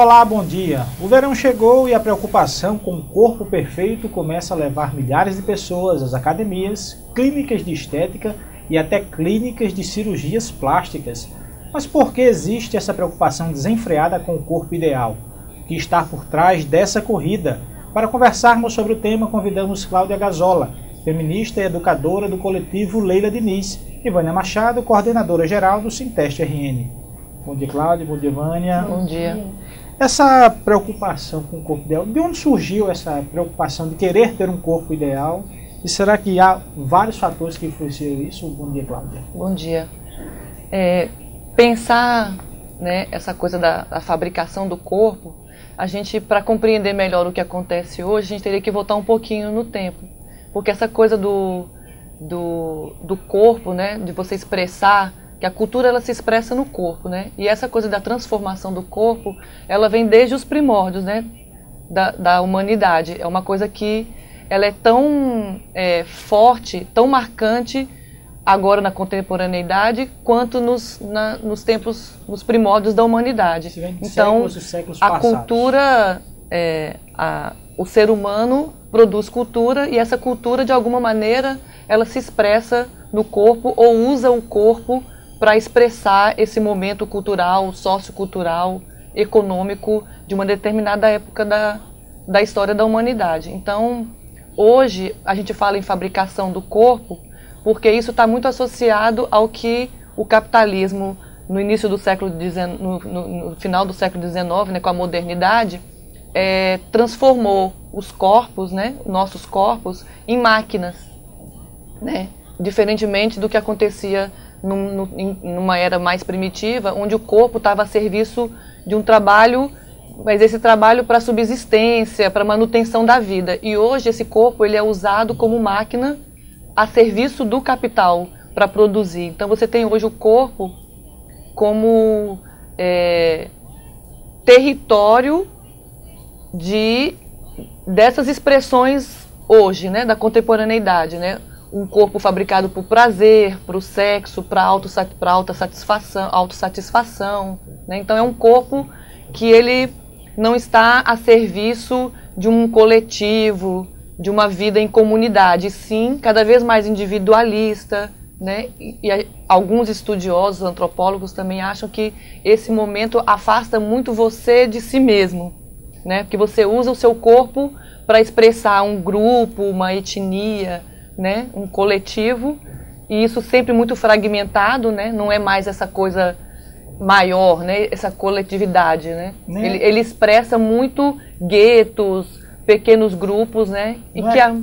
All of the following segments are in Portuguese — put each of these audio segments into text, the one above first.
Olá, bom dia. O verão chegou e a preocupação com o corpo perfeito começa a levar milhares de pessoas às academias, clínicas de estética e até clínicas de cirurgias plásticas. Mas por que existe essa preocupação desenfreada com o corpo ideal? O que está por trás dessa corrida? Para conversarmos sobre o tema, convidamos Cláudia Gazola, feminista e educadora do coletivo Leila Diniz, e Vânia Machado, coordenadora geral do Sinteste RN. Bom dia, Cláudia. Bom dia, Vânia. Bom dia. Essa preocupação com o corpo ideal, de onde surgiu essa preocupação de querer ter um corpo ideal? E será que há vários fatores que influenciam isso? Bom dia, Cláudia. Bom dia. Pensar, né, essa coisa da fabricação do corpo, a gente, para compreender melhor o que acontece hoje, a gente teria que voltar um pouquinho no tempo. Porque essa coisa do corpo, né, de você expressar, que a cultura ela se expressa no corpo, né? E essa coisa da transformação do corpo, ela vem desde os primórdios, né, da humanidade. É uma coisa que ela é tão forte, tão marcante agora na contemporaneidade, quanto nos tempos, nos primórdios da humanidade. Então, a cultura, o ser humano produz cultura, e essa cultura, de alguma maneira, ela se expressa no corpo ou usa o corpo para expressar esse momento cultural, sociocultural, econômico de uma determinada época da história da humanidade. Então, hoje, a gente fala em fabricação do corpo, porque isso está muito associado ao que o capitalismo, no início do século XIX, no final do século XIX, né, com a modernidade, transformou os corpos, né, nossos corpos, em máquinas, né, diferentemente do que acontecia numa era mais primitiva, onde o corpo estava a serviço de um trabalho, mas esse trabalho para subsistência, para manutenção da vida. E hoje esse corpo ele é usado como máquina a serviço do capital para produzir. Então você tem hoje o corpo como território dessas expressões hoje, né, da contemporaneidade, né? Um corpo fabricado por prazer, para o sexo, para autossatisfação, né? Então é um corpo que ele não está a serviço de um coletivo, de uma vida em comunidade, sim, cada vez mais individualista, né? E alguns estudiosos, antropólogos também acham que esse momento afasta muito você de si mesmo, né? Porque você usa o seu corpo para expressar um grupo, uma etnia, né, um coletivo, e isso sempre muito fragmentado, né, não é mais essa coisa maior, né, essa coletividade, né, ele expressa muito guetos, pequenos grupos, né,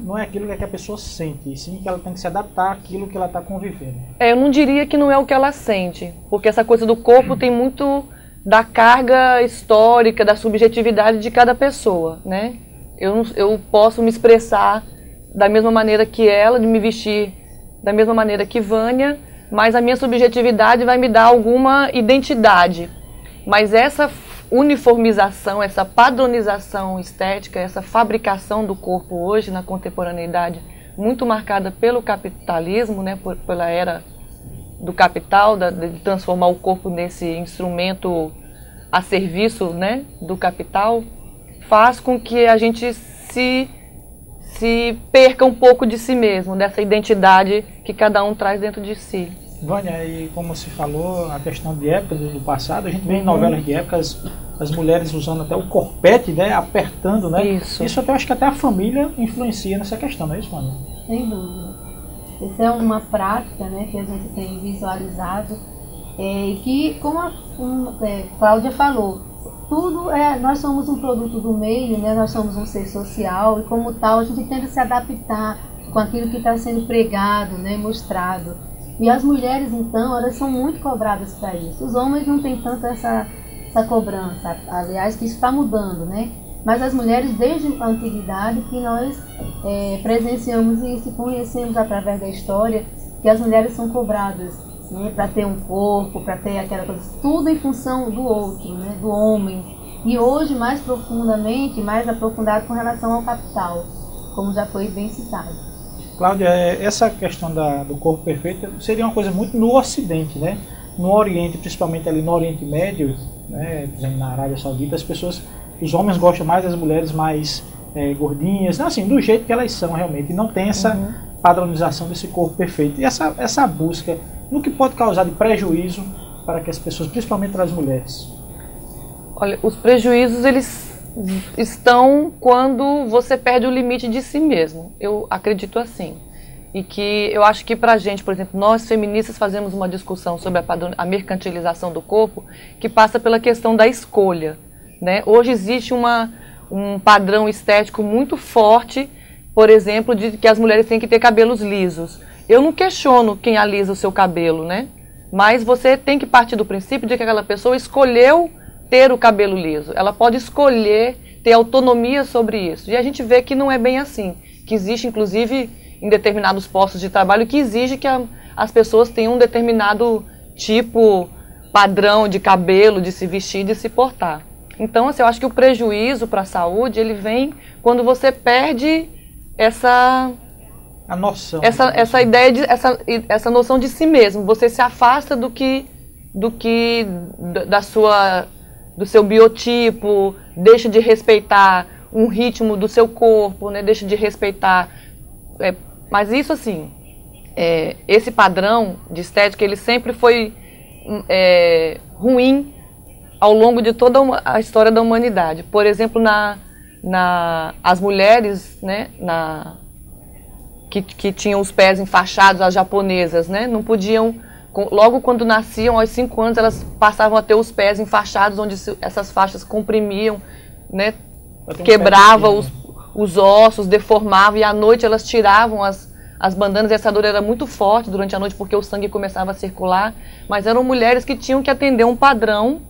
não é aquilo que a pessoa sente, e sim que ela tem que se adaptar àquilo que ela está convivendo. Eu não diria que não é o que ela sente, porque essa coisa do corpo tem muito da carga histórica, da subjetividade de cada pessoa, né, eu posso me expressar da mesma maneira que ela, de me vestir da mesma maneira que Vânia, mas a minha subjetividade vai me dar alguma identidade. Mas essa uniformização, essa padronização estética, essa fabricação do corpo hoje na contemporaneidade, muito marcada pelo capitalismo, né, pela era do capital, de transformar o corpo nesse instrumento a serviço, né, do capital, faz com que a gente se perca um pouco de si mesmo, dessa identidade que cada um traz dentro de si. Vânia, e como se falou, a questão de épocas do passado, a gente vê em novelas de épocas as mulheres usando até o corpete, né, apertando, né? Isso até acho que até a família influencia nessa questão, não é isso, Vânia? Sem dúvida. Essa é uma prática, né, que a gente tem visualizado, e que, como a Cláudia falou, nós somos um produto do meio, né? Nós somos um ser social, e como tal a gente tenta se adaptar com aquilo que está sendo pregado, né? Mostrado. E as mulheres, então, elas são muito cobradas para isso. Os homens não têm tanto essa cobrança, aliás, que isso está mudando, né? Mas as mulheres, desde a antiguidade, que nós presenciamos isso e conhecemos através da história, que as mulheres são cobradas, né, para ter um corpo, para ter aquela coisa, tudo em função do outro, né, do homem. E hoje, mais profundamente, mais aprofundado com relação ao capital, como já foi bem citado. Cláudia, essa questão do corpo perfeito seria uma coisa muito no Ocidente, né? No Oriente, principalmente ali no Oriente Médio, né? Por exemplo, na Arábia Saudita, os homens gostam mais das mulheres mais gordinhas, assim, do jeito que elas são realmente, e não tem essa padronização desse corpo perfeito. E essa busca, no que pode causar de prejuízo para que as pessoas, principalmente as mulheres? Olha, os prejuízos, eles estão quando você perde o limite de si mesmo. Eu acredito assim. E que eu acho que pra gente, por exemplo, nós feministas fazemos uma discussão sobre a mercantilização do corpo que passa pela questão da escolha, né? Hoje existe um padrão estético muito forte, por exemplo, de que as mulheres têm que ter cabelos lisos. Eu não questiono quem alisa o seu cabelo, né? Mas você tem que partir do princípio de que aquela pessoa escolheu ter o cabelo liso. Ela pode escolher ter autonomia sobre isso. E a gente vê que não é bem assim. Que existe, inclusive, em determinados postos de trabalho, que exige que as pessoas tenham um determinado tipo, padrão de cabelo, de se vestir, de se portar. Então, assim, eu acho que o prejuízo para a saúde, ele vem quando você perde essa noção, essa ideia essa noção de si mesmo. Você se afasta do seu biotipo, deixa de respeitar um ritmo do seu corpo, né? Deixa de respeitar. Mas isso, assim, esse padrão de estética, ele sempre foi ruim ao longo de toda a história da humanidade. Por exemplo, as mulheres, né, que tinham os pés enfaixados, as japonesas, né, não podiam, logo quando nasciam, aos 5 anos, elas passavam a ter os pés enfaixados, onde essas faixas comprimiam, né, quebravam os ossos, deformavam, e à noite elas tiravam as bandanas, e essa dor era muito forte durante a noite, porque o sangue começava a circular, mas eram mulheres que tinham que atender um padrão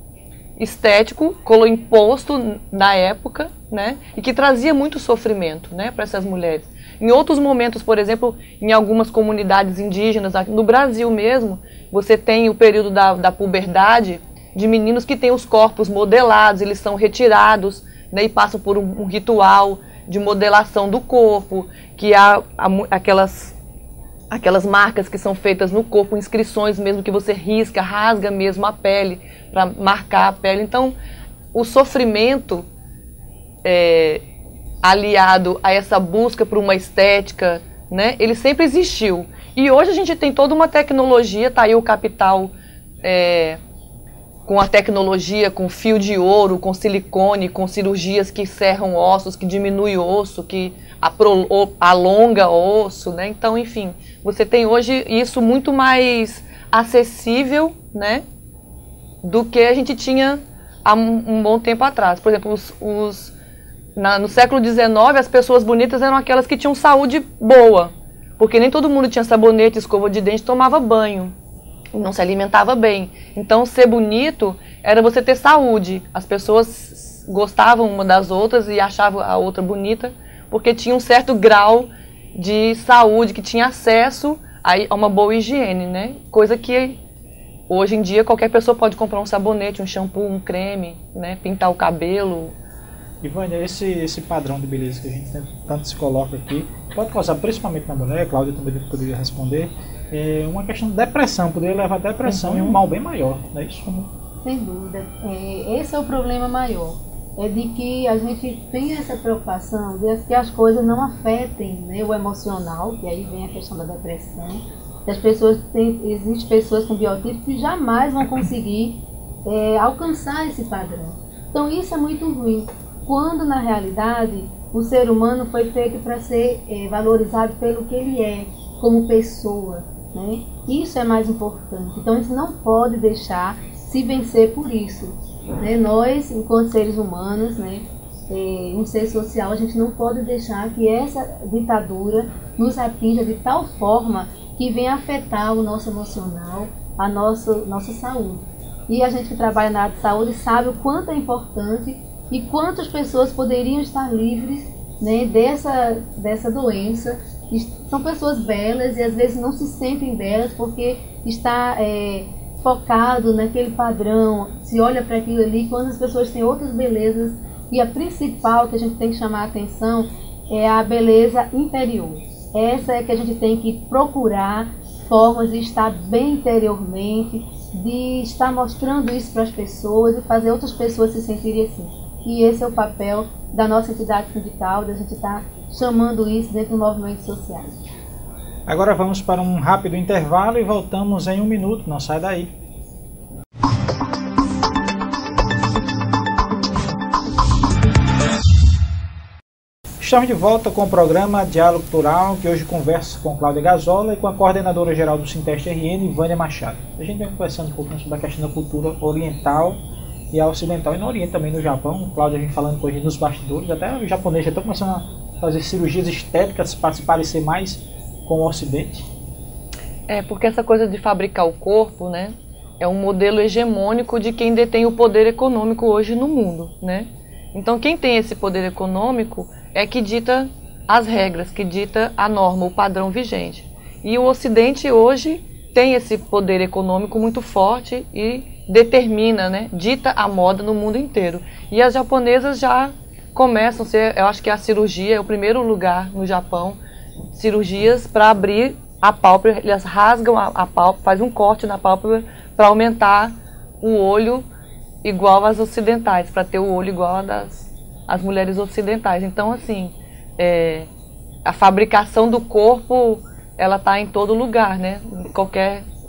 estético, imposto na época, né, e que trazia muito sofrimento, né, para essas mulheres. Em outros momentos, por exemplo, em algumas comunidades indígenas, no Brasil mesmo, você tem o período da puberdade de meninos que têm os corpos modelados, eles são retirados, né, e passam por um ritual de modelação do corpo, que há aquelas marcas que são feitas no corpo, inscrições mesmo que você risca, rasga mesmo a pele, para marcar a pele. Então, o sofrimento aliado a essa busca por uma estética, né, ele sempre existiu. E hoje a gente tem toda uma tecnologia, tá aí o capital com a tecnologia, com fio de ouro, com silicone, com cirurgias que serram ossos, que diminuem o osso, que alonga o osso, né? Então, enfim, você tem hoje isso muito mais acessível, né, do que a gente tinha há um bom tempo atrás. Por exemplo, no século XIX, as pessoas bonitas eram aquelas que tinham saúde boa, porque nem todo mundo tinha sabonete, escova de dente, tomava banho, não se alimentava bem. Então, ser bonito era você ter saúde. As pessoas gostavam uma das outras e achavam a outra bonita, porque tinha um certo grau de saúde, que tinha acesso a uma boa higiene, né? Coisa que hoje em dia qualquer pessoa pode comprar um sabonete, um shampoo, um creme, né? Pintar o cabelo. Ivânia, esse padrão de beleza que a gente tanto se coloca aqui, pode causar, principalmente na mulher, Cláudia também poderia responder, uma questão de depressão, poderia levar a depressão e um mal bem maior, não é isso? Sem dúvida. Esse é o problema maior. É de que a gente tem essa preocupação de que as coisas não afetem, né, o emocional, que aí vem a questão da depressão. Que as pessoas existem pessoas com biotipos que jamais vão conseguir alcançar esse padrão. Então isso é muito ruim, quando na realidade o ser humano foi feito para ser valorizado pelo que ele é, como pessoa, né? Isso é mais importante. Então a gente não pode deixar se vencer por isso. Né? Nós, enquanto seres humanos, né, um ser social, a gente não pode deixar que essa ditadura nos atinja de tal forma que venha afetar o nosso emocional, a nossa saúde. E a gente que trabalha na área de saúde sabe o quanto é importante e quantas pessoas poderiam estar livres, né, dessa doença. São pessoas belas e às vezes não se sentem belas porque está focado naquele padrão, se olha para aquilo ali, quando as pessoas têm outras belezas, e a principal que a gente tem que chamar a atenção é a beleza interior. Essa é que a gente tem que procurar formas de estar bem interiormente, de estar mostrando isso para as pessoas e fazer outras pessoas se sentirem assim. E esse é o papel da nossa entidade sindical, da gente estar chamando isso dentro dos movimentos sociais. Agora vamos para um rápido intervalo e voltamos em 1 minuto, não sai daí. Estamos de volta com o programa Diálogo Cultural, que hoje conversa com Cláudia Gazola e com a coordenadora geral do Sinteste RN, Vânia Machado. A gente vem conversando um pouquinho sobre a questão da cultura oriental e a ocidental, e no Oriente também, no Japão. Cláudia vem falando com a gente nos bastidores, até os japoneses já estão começando a fazer cirurgias estéticas para se parecer mais com o Ocidente. Porque essa coisa de fabricar o corpo, né, é um modelo hegemônico de quem detém o poder econômico hoje no mundo, né? Então quem tem esse poder econômico é que dita as regras, que dita a norma, o padrão vigente. E o Ocidente hoje tem esse poder econômico muito forte e determina, né, dita a moda no mundo inteiro. E as japonesas já começam a ser, eu acho que a cirurgia é o primeiro lugar no Japão, cirurgias para abrir a pálpebra, elas rasgam a pálpebra, fazem um corte na pálpebra para aumentar o olho igual às ocidentais, para ter o olho igual às mulheres ocidentais. Então, assim, a fabricação do corpo, ela está em todo lugar, né?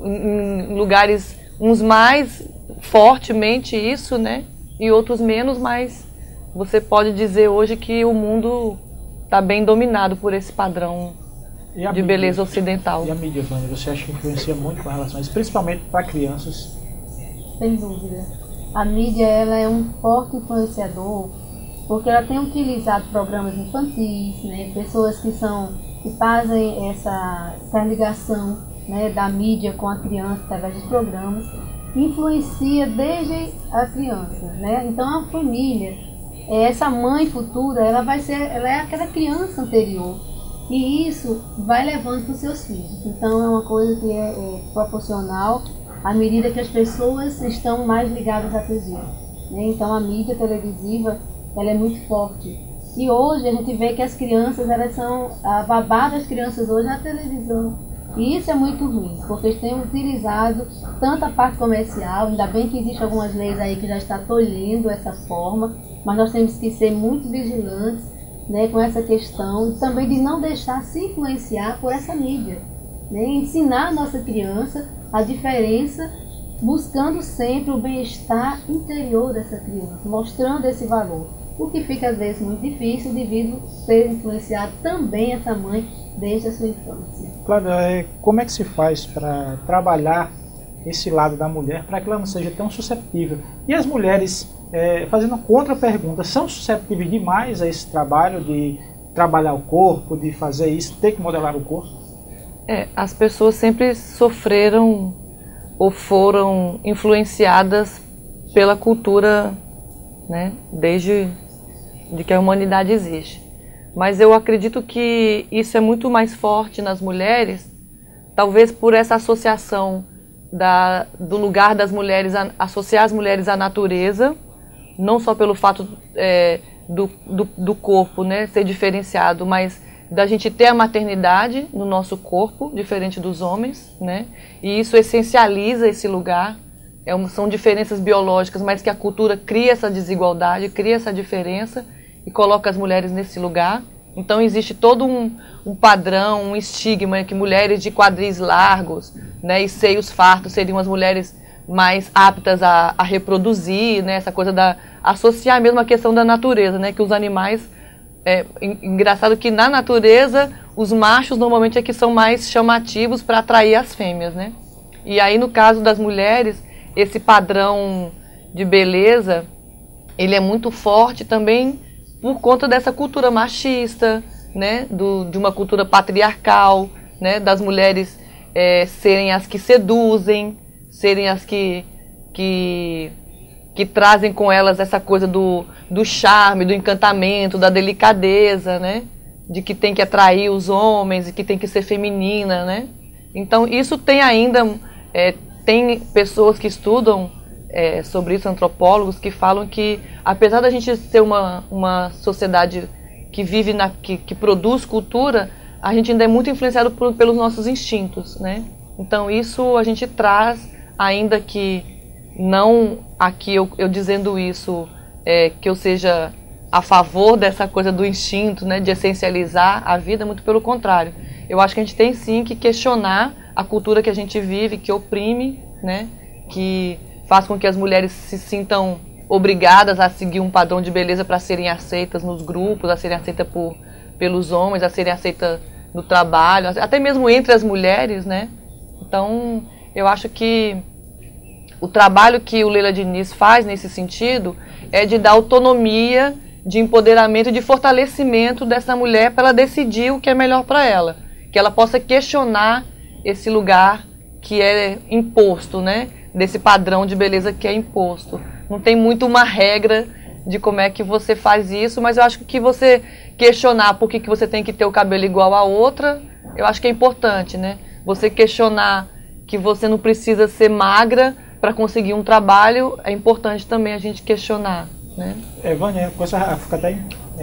Em lugares, uns mais fortemente isso, né? E outros menos, mas você pode dizer hoje que o mundo está bem dominado por esse padrão de beleza ocidental. E a mídia, Vânia, você acha que influencia muito com relação a isso, principalmente para crianças? Sem dúvida. A mídia, ela é um forte influenciador, porque ela tem utilizado programas infantis, né, pessoas que fazem essa ligação, né, da mídia com a criança através dos programas, influencia desde a criança, né? Então a família, essa mãe futura, ela é aquela criança anterior, e isso vai levando para os seus filhos. Então é uma coisa que é proporcional à medida que as pessoas estão mais ligadas à TV, né? Então a mídia televisiva, ela é muito forte. E hoje a gente vê que as crianças, a babá das crianças hoje é a televisão. E isso é muito ruim, porque eles têm utilizado tanto a parte comercial, ainda bem que existem algumas leis aí que já estão tolhendo essa forma, mas nós temos que ser muito vigilantes, né, com essa questão, e também de não deixar se influenciar por essa mídia, né? Ensinar a nossa criança a diferença, buscando sempre o bem-estar interior dessa criança, mostrando esse valor. O que fica às vezes muito difícil devido a ser influenciado também essa mãe desde a sua infância. Claro, como é que se faz para trabalhar esse lado da mulher para que ela não seja tão susceptível? E as mulheres, fazendo contra-pergunta, são susceptíveis demais a esse trabalho de trabalhar o corpo, de fazer isso, ter que modelar o corpo? As pessoas sempre sofreram ou foram influenciadas pela cultura, né, desde que a humanidade existe. Mas eu acredito que isso é muito mais forte nas mulheres, talvez por essa associação do lugar das mulheres, associar as mulheres à natureza, não só pelo fato do corpo, né, ser diferenciado, mas da gente ter a maternidade no nosso corpo, diferente dos homens, né? E isso essencializa esse lugar. São diferenças biológicas, mas que a cultura cria essa desigualdade, cria essa diferença e coloca as mulheres nesse lugar. Então existe todo um padrão, um estigma que mulheres de quadris largos, né, e seios fartos seriam as mulheres mais aptas a reproduzir, né? Essa coisa associar mesmo a questão da natureza, né? Que os animais... engraçado que na natureza os machos normalmente é que são mais chamativos para atrair as fêmeas, né? E aí no caso das mulheres, esse padrão de beleza, ele é muito forte também por conta dessa cultura machista, né? De uma cultura patriarcal, né? Das mulheres serem as que seduzem, serem as que trazem com elas essa coisa do charme, do encantamento, da delicadeza, né? De que tem que atrair os homens e que tem que ser feminina, né? Então isso tem ainda, tem pessoas que estudam sobre isso, antropólogos, que falam que apesar da gente ser uma sociedade que vive, que produz cultura, a gente ainda é muito influenciado pelos nossos instintos, né? Então isso a gente traz ainda que não aqui eu dizendo isso, que eu seja a favor dessa coisa do instinto, né, de essencializar a vida, muito pelo contrário. Eu acho que a gente tem sim que questionar a cultura que a gente vive, que oprime, né, que faz com que as mulheres se sintam obrigadas a seguir um padrão de beleza para serem aceitas nos grupos, a serem aceitas pelos homens, a serem aceitas no trabalho, até mesmo entre as mulheres, né? Então, eu acho que o trabalho que o Leila Diniz faz nesse sentido é de dar autonomia, de empoderamento e de fortalecimento dessa mulher para ela decidir o que é melhor para ela. Que ela possa questionar esse lugar que é imposto, né? Desse padrão de beleza que é imposto. Não tem muito uma regra de como é que você faz isso, mas eu acho que você questionar por que você tem que ter o cabelo igual a outra, eu acho que é importante, né? Você questionar que você não precisa ser magra para conseguir um trabalho, é importante também a gente questionar, né? Vânia, fica até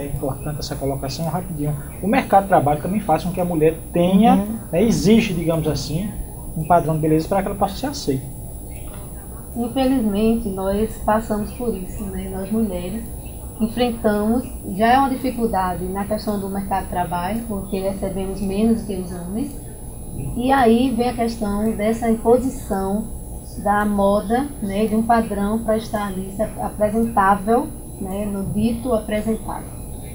importante essa colocação rapidinho. O mercado de trabalho também faz com que a mulher tenha, exige, digamos assim, um padrão de beleza para que ela possa ser aceita. Infelizmente, nós passamos por isso, né? Nós mulheres enfrentamos, já é uma dificuldade na questão do mercado de trabalho, porque recebemos menos que os homens, e aí vem a questão dessa imposição da moda, né, de um padrão para estar ali apresentável, né, no dito apresentável.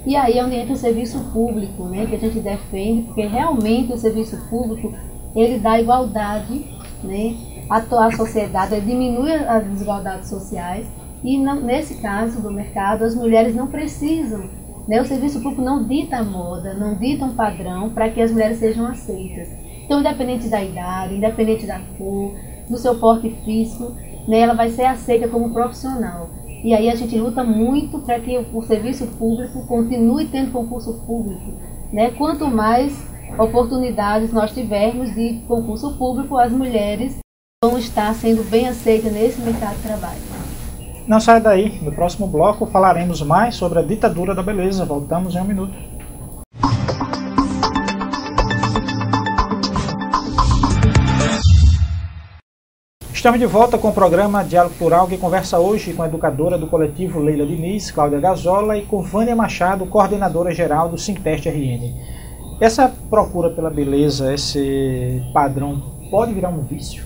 E aí é onde entra o serviço público, né, que a gente defende, porque realmente o serviço público, ele dá igualdade, né, à sociedade, ele diminui as desigualdades sociais, e nesse caso do mercado, as mulheres não precisam, né, o serviço público não dita a moda, não dita um padrão para que as mulheres sejam aceitas. Então, independente da idade, independente da cor, do seu porte físico, né, ela vai ser aceita como profissional. E aí a gente luta muito para que o serviço público continue tendo concurso público, né? Quanto mais oportunidades nós tivermos de concurso público, as mulheres vão estar sendo bem aceitas nesse mercado de trabalho. Não sai daí, no próximo bloco falaremos mais sobre a ditadura da beleza. Voltamos em um minuto. Estamos de volta com o programa Diálogo Plural, que conversa hoje com a educadora do coletivo Leila Diniz, Cláudia Gazola, e com Vânia Machado, coordenadora geral do Sinteste RN. Essa procura pela beleza, esse padrão, pode virar um vício?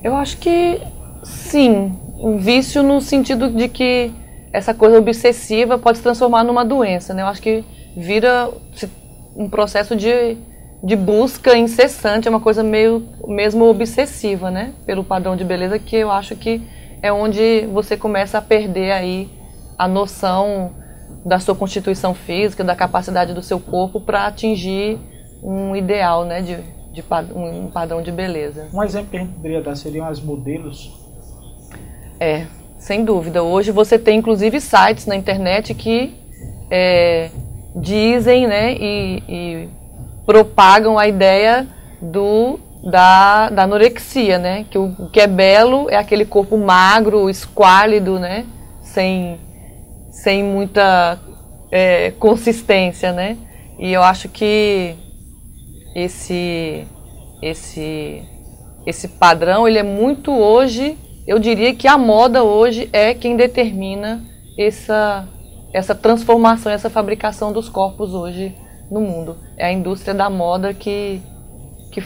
Eu acho que sim, um vício no sentido de que essa coisa obsessiva pode se transformar numa doença, né? Eu acho que vira um processo de busca incessante, é uma coisa meio mesmo obsessiva, né? Pelo padrão de beleza, que eu acho que é onde você começa a perder aí a noção da sua constituição física, da capacidade do seu corpo para atingir um ideal, né? Um padrão de beleza. Um exemplo que a gente poderia dar seriam as modelos? Sem dúvida. Hoje você tem inclusive sites na internet que dizem, né, e propagam a ideia da anorexia, né? Que o que é belo é aquele corpo magro, esquálido, né? Sem muita consistência, né? E eu acho que esse padrão, ele é muito hoje, eu diria que a moda hoje é quem determina essa transformação, essa fabricação dos corpos hoje no mundo. É a indústria da moda que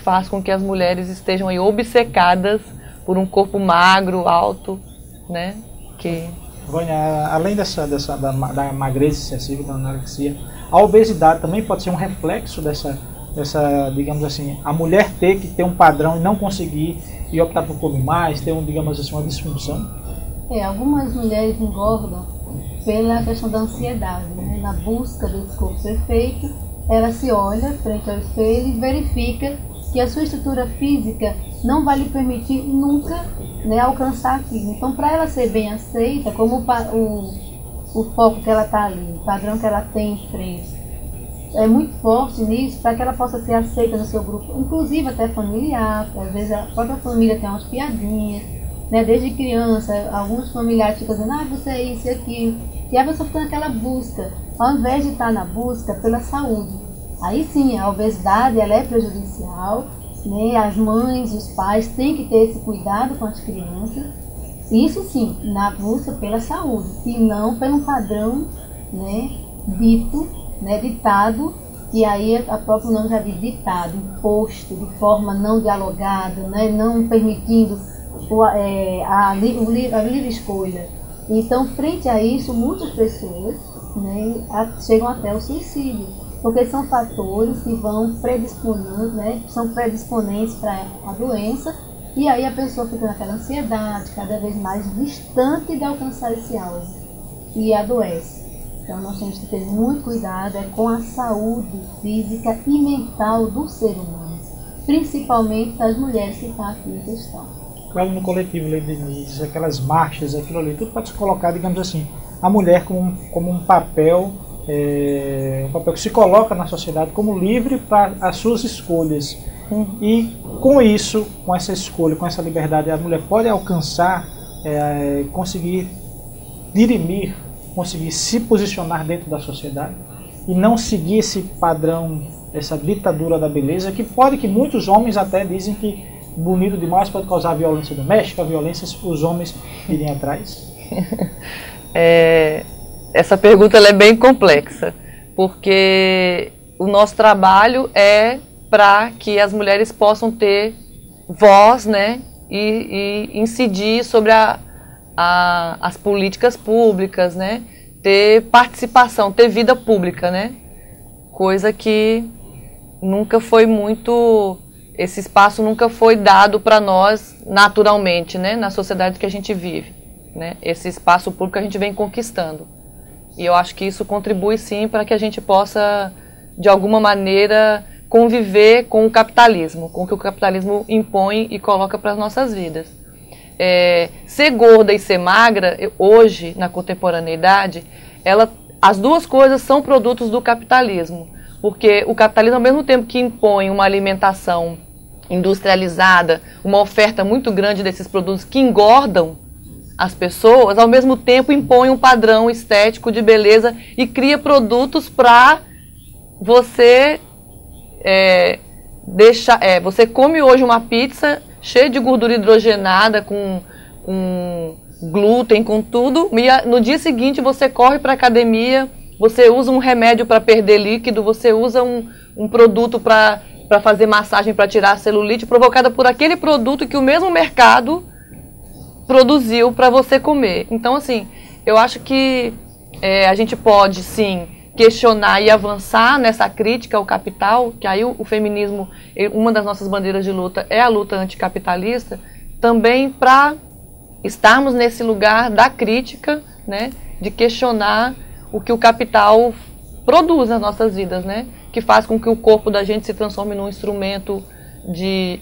faz com que as mulheres estejam aí obcecadas por um corpo magro, alto, né? Vânia, além da magreza excessiva, da anorexia, a obesidade também pode ser um reflexo dessa, digamos assim, a mulher ter que ter um padrão e não conseguir e optar por comer mais, ter digamos assim, uma disfunção? Algumas mulheres engordam pela questão da ansiedade, né? Na busca desse corpo perfeito, ela se olha frente ao espelho e verifica que a sua estrutura física não vai lhe permitir nunca, né, alcançar aquilo. Então, para ela ser bem aceita, como o foco que ela está ali, o padrão que ela tem em frente, é muito forte nisso, para que ela possa ser aceita no seu grupo, inclusive até familiar, às vezes a própria família tem umas piadinhas, né, desde criança, alguns familiares ficam dizendo, você é isso e aquilo, e a pessoa fica naquela busca, ao invés de estar na busca pela saúde. Aí sim, a obesidade ela é prejudicial, né, as mães, os pais têm que ter esse cuidado com as crianças. Isso sim, na busca pela saúde e não pelo padrão, né, dito, né, ditado, e aí a própria nome já diz ditado, imposto, de forma não dialogada, né, não permitindo a livre escolha. Então, frente a isso, muitas pessoas, né, chegam até o suicídio, porque são fatores que vão predisponendo, né, são predisponentes para a doença, e aí a pessoa fica naquela ansiedade, cada vez mais distante de alcançar esse alvo, e adoece. Então nós temos que ter muito cuidado com a saúde física e mental do ser humano, principalmente das mulheres que estão aqui em questão. Claro, no coletivo Lei de Nise, aquelas marchas, aquilo ali, tudo pode se colocar, digamos assim, a mulher como um papel que se coloca na sociedade como livre para as suas escolhas. E com isso, com essa escolha, com essa liberdade, a mulher pode alcançar, conseguir dirimir, conseguir se posicionar dentro da sociedade e não seguir esse padrão, essa ditadura da beleza, que muitos homens até dizem que bonito demais pode causar violência doméstica, violência, os homens irem atrás. Essa pergunta ela é bem complexa, porque o nosso trabalho é para que as mulheres possam ter voz, né, e incidir sobre as políticas públicas, né, ter participação, ter vida pública, né, coisa que nunca foi muito, esse espaço nunca foi dado para nós naturalmente, né, na sociedade que a gente vive, né, esse espaço público a gente vem conquistando. E eu acho que isso contribui sim para que a gente possa, de alguma maneira, conviver com o capitalismo, com o que o capitalismo impõe e coloca para as nossas vidas. Ser gorda e ser magra, hoje, na contemporaneidade, as duas coisas são produtos do capitalismo. Porque o capitalismo, ao mesmo tempo que impõe uma alimentação industrializada, uma oferta muito grande desses produtos que engordam as pessoas, ao mesmo tempo impõe um padrão estético de beleza e cria produtos para você você come hoje uma pizza cheia de gordura hidrogenada, com glúten, com tudo, e no dia seguinte você corre para a academia, você usa um remédio para perder líquido, você usa um produto para fazer massagem para tirar a celulite provocada por aquele produto que o mesmo mercado produziu para você comer. Então, assim, eu acho que a gente pode, sim, questionar e avançar nessa crítica ao capital, que aí o feminismo, uma das nossas bandeiras de luta é a luta anticapitalista, também para estarmos nesse lugar da crítica, né, de questionar o que o capital produz nas nossas vidas, né, que faz com que o corpo da gente se transforme num instrumento de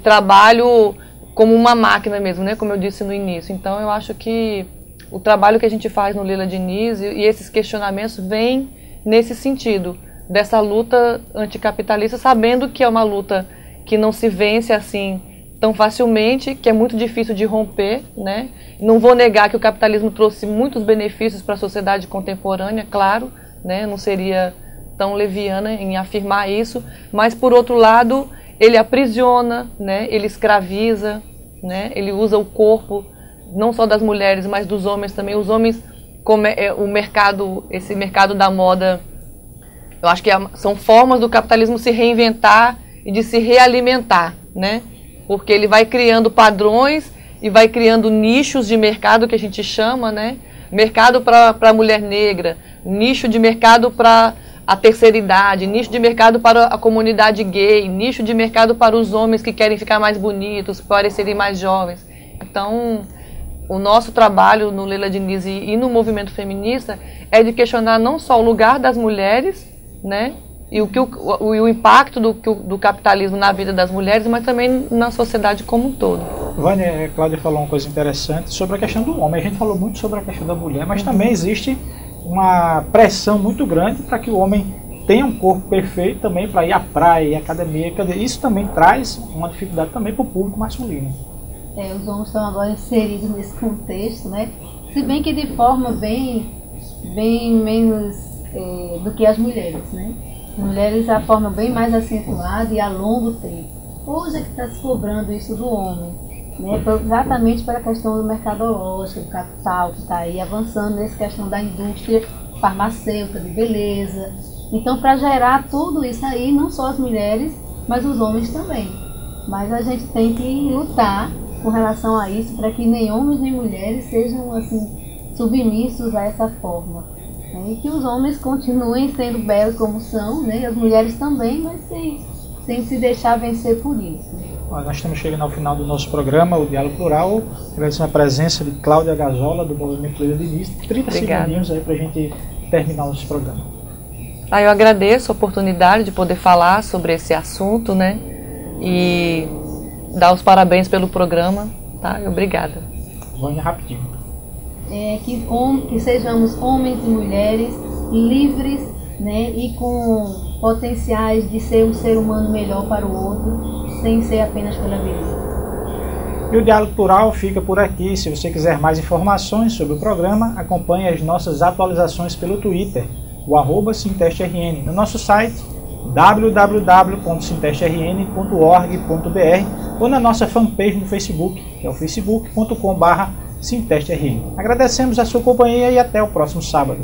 trabalho como uma máquina mesmo, né, como eu disse no início. Então eu acho que o trabalho que a gente faz no Lila Diniz e esses questionamentos vêm nesse sentido, dessa luta anticapitalista, sabendo que é uma luta que não se vence assim tão facilmente, que é muito difícil de romper, né? Não vou negar que o capitalismo trouxe muitos benefícios para a sociedade contemporânea, claro, né? Não seria tão leviana em afirmar isso, mas por outro lado, ele aprisiona, né? Ele escraviza, né? Ele usa o corpo não só das mulheres, mas dos homens também. Os homens, esse mercado da moda, eu acho que são formas do capitalismo se reinventar e de se realimentar, né? Porque ele vai criando padrões e vai criando nichos de mercado que a gente chama, né? Mercado para a mulher negra, nicho de mercado para a terceira idade, nicho de mercado para a comunidade gay, nicho de mercado para os homens que querem ficar mais bonitos, parecerem mais jovens. Então, o nosso trabalho no Lila Diniz e no movimento feminista é de questionar não só o lugar das mulheres, né, e o impacto do capitalismo na vida das mulheres, mas também na sociedade como um todo. Vânia, a Cláudia falou uma coisa interessante sobre a questão do homem. A gente falou muito sobre a questão da mulher, mas também existe uma pressão muito grande para que o homem tenha um corpo perfeito também para ir à praia, ir à academia. Quer dizer, isso também traz uma dificuldade também para o público masculino. Os homens estão agora inseridos nesse contexto, né? Se bem que de forma bem menos do que as mulheres, né? As mulheres a forma bem mais acentuada e a longo tempo. hoje é que está se cobrando isso do homem, né? Exatamente pela questão do mercadológico, do capital que está aí avançando nessa questão da indústria farmacêutica, de beleza. Então, para gerar tudo isso aí, não só as mulheres, mas os homens também. Mas a gente tem que lutar com relação a isso, para que nem homens nem mulheres sejam assim submissos a essa forma, né? E que os homens continuem sendo belos como são, né? As mulheres também, mas sem se deixar vencer por isso. Nós estamos chegando ao final do nosso programa, o Diálogo Plural. Agradecendo a presença de Cláudia Gazola, do Movimento Líder de Início. 30 segundinhos aí para a gente terminar o nosso programa. Eu agradeço a oportunidade de poder falar sobre esse assunto, né? E dar os parabéns pelo programa, tá? Obrigada. Vânia, rapidinho. Que sejamos homens e mulheres livres, né? E com potenciais de ser um ser humano melhor para o outro, sem ser apenas pela beleza. E o Diálogo Plural fica por aqui. Se você quiser mais informações sobre o programa, acompanhe as nossas atualizações pelo Twitter, o @SintesteRN, no nosso site www.sintestrn.org.br ou na nossa fanpage no Facebook, que é o facebook.com/SintesteRN. Agradecemos a sua companhia e até o próximo sábado.